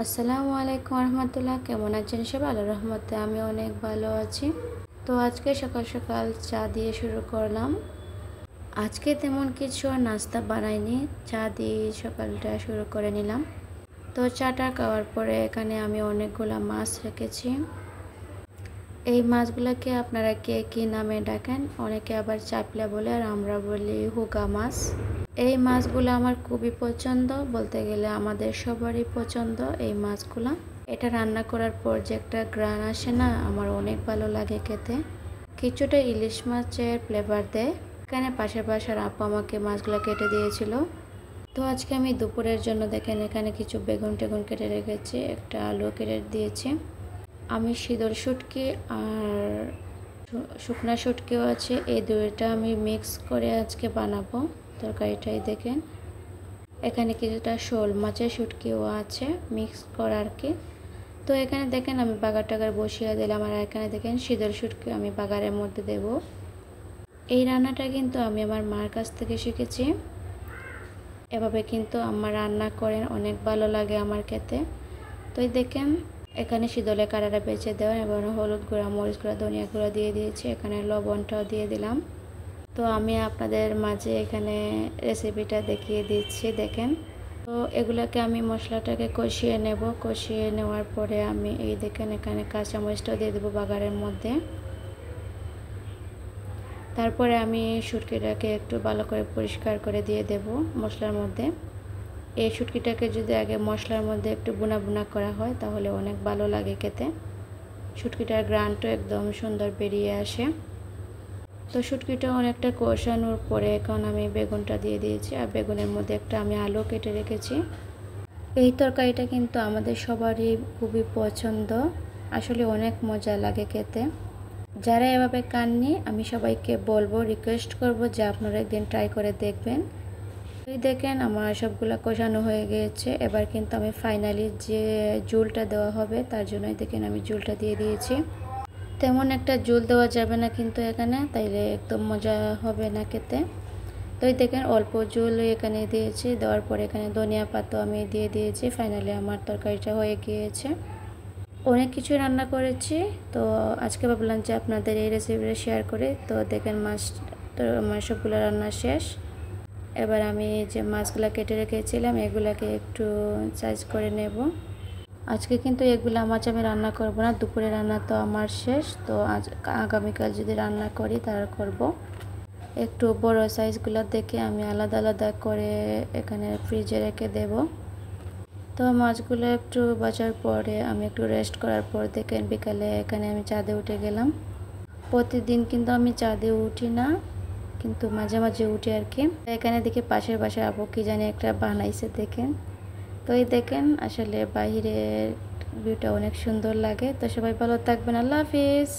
আসসালামু আলাইকুম রহমতুল্লাহ। কেমন আছেন সবাই? আল্লাহর রহমতে আমি অনেক ভালো আছি। তো আজকে সকাল সকাল চা দিয়ে শুরু করলাম। আজকে তেমন কিছু নাস্তা বানাইনি, চা দিয়ে সকালটা শুরু করে নিলাম। তো চাটা খাওয়ার পরে এখানে আমি অনেকগুলা মাছ রেখেছি। এই মাছগুলোকে আপনারা কে কী নামে ডাকেন? অনেকে আবার চাপলা বলে, আর আমরা বলি হুগা মাছ। এই মাছগুলো আমার খুবই পছন্দ, বলতে গেলে আমাদের সবারই পছন্দ এই মাছগুলো। এটা রান্না করার পর যে একটা গ্রান আসে না, আমার অনেক ভালো লাগে খেতে। কিছুটা ইলিশ মাছের ফ্লেভার দেয়। এখানে পাশের বাসার আপু আমাকে মাছগুলো কেটে দিয়েছিল। তো আজকে আমি দুপুরের জন্য দেখেন এখানে কিছু বেগুন টেগুন কেটে রেখেছি, একটা আলু কেটে দিয়েছি। আমি শীতল শুটকি আর শুকনা শুটকিও আছে, এই দুইটা আমি মিক্স করে আজকে বানাবো তরকারিটাই। দেখেন এখানে কিছুটা শোল মাছের শুটকিও আছে মিক্স করা আর কি। তো এখানে দেখেন আমি বাগার টাগার বসিয়ে দিলাম, আর এখানে দেখেন শীতল শুটকি আমি বাগারের মধ্যে দেব। এই রান্নাটা কিন্তু আমি আমার মার কাছ থেকে শিখেছি। এভাবে কিন্তু আমার রান্না করেন, অনেক ভালো লাগে আমার খেতে। তো এই দেখেন এখানে শীতলের কাঁটাটা বেছে দেওয়া এবং হলুদ গুঁড়া, মরিচ গুঁড়া, ধনিয়া গুঁড়া দিয়ে দিয়েছি, এখানে লবণটাও দিয়ে দিলাম। তো আমি আপনাদের মাঝে এখানে রেসিপিটা দেখিয়ে দিচ্ছি, দেখেন। তো এগুলোকে আমি মশলাটাকে কষিয়ে নেব। কষিয়ে নেওয়ার পরে আমি এই দেখেন এখানে কাঁচামরিচটাও দিয়ে দেবো বাগারের মধ্যে। তারপরে আমি শুটকিটাকে একটু ভালো করে পরিষ্কার করে দিয়ে দেব মশলার মধ্যে। এই শুটকিটাকে যদি আগে মশলার মধ্যে একটু বুনা বুনা করা হয় তাহলে অনেক ভালো লাগে খেতে। শুটকিটার গ্রানটা একদম সুন্দর বেরিয়ে আসে। তো শুটকিটা অনেকটা কষানোর পরে এখন আমি বেগুনটা দিয়ে দিয়েছি, আর বেগুনের মধ্যে একটা আমি আলু কেটে রেখেছি। এই তরকারিটা কিন্তু আমাদের সবারই খুবই পছন্দ, আসলে অনেক মজা লাগে খেতে। যারা এভাবে খাননি আমি সবাইকে বলবো, রিকোয়েস্ট করব যে আপনারা একদিন ট্রাই করে দেখবেন। এই দেখেন আমার সবগুলো কষানো হয়ে গিয়েছে। এবার কিন্তু আমি ফাইনালি যে ঝোলটা দেওয়া হবে তার জন্য দেখেন আমি ঝোলটা দিয়ে দিয়েছি। তেমন একটা ঝোল দেওয়া যাবে না কিন্তু এখানে, তাইলে একদম মজা হবে না খেতে। তো এই দেখেন অল্প ঝোল এখানে দিয়েছি, দেওয়ার পরে এখানে ধনিয়া পাতা আমি দিয়ে দিয়েছি। ফাইনালি আমার তরকারিটা হয়ে গিয়েছে। অনেক কিছু রান্না করেছি, তো আজকে ভাবলাম যে আপনাদের এই রেসিপিটা শেয়ার করে। তো দেখেন মাছ তো আমার সবগুলো রান্না শেষ। এবার আমি যে মাছগুলো কেটে রেখেছিলাম এগুলাকে একটু সাইজ করে নেব। আজকে কিন্তু এগুলা মাছ আমি রান্না করব না, দুপুরে রান্না তো আমার শেষ। তো আজ আগামীকাল যদি রান্না করি তার করব। একটু বড় সাইজগুলো দেখে আমি আলাদা আলাদা করে এখানে ফ্রিজে রেখে দেব। তো মাছগুলো একটু বাজার পরে আমি একটু রেস্ট করার পর দেখেন বিকালে এখানে আমি ছাদে উঠে গেলাম। প্রতিদিন কিন্তু আমি ছাদে উঠি না, কিন্তু মাঝে মাঝে উঠি আর কি। এখানে দেখি পাশের বাসায় আপু কি জানি একটা বানাইছে দেখেন। তো এই দেখেন আসলে বাইরের ভিউটা অনেক সুন্দর লাগে। তো সবাই ভালো থাকবেন, আল্লাহ হাফিজ।